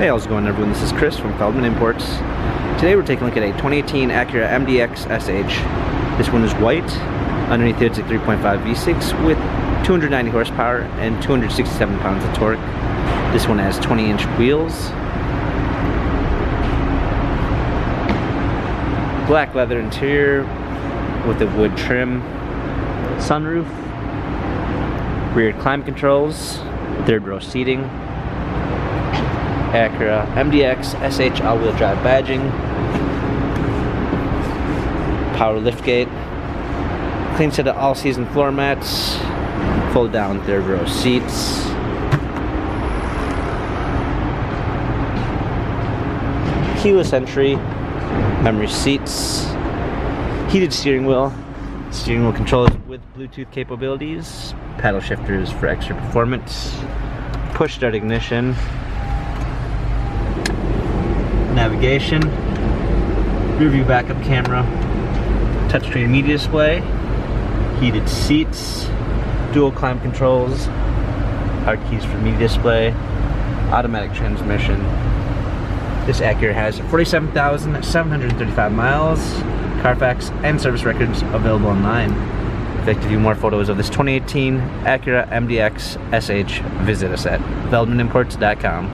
Hey, how's it going, everyone? This is Chris from Feldmann Imports. Today we're taking a look at a 2018 Acura MDX SH. This one is white. Underneath it's a 3.5 V6 with 290 horsepower and 267 pounds of torque. This one has 20-inch wheels. Black leather interior with a wood trim. Sunroof. Rear climate controls. Third row seating. Acura MDX SH all-wheel drive badging. Power liftgate. Clean set of all-season floor mats. Fold down third row seats. Keyless entry. Memory seats. Heated steering wheel. Steering wheel controls with Bluetooth capabilities. Paddle shifters for extra performance. Push start ignition. Navigation, rear view backup camera, touchscreen media display, heated seats, dual climate controls, hard keys for media display, automatic transmission. This Acura has 47,735 miles, Carfax and service records available online. If you'd like to view more photos of this 2018 Acura MDX SH, visit us at feldmannimports.com.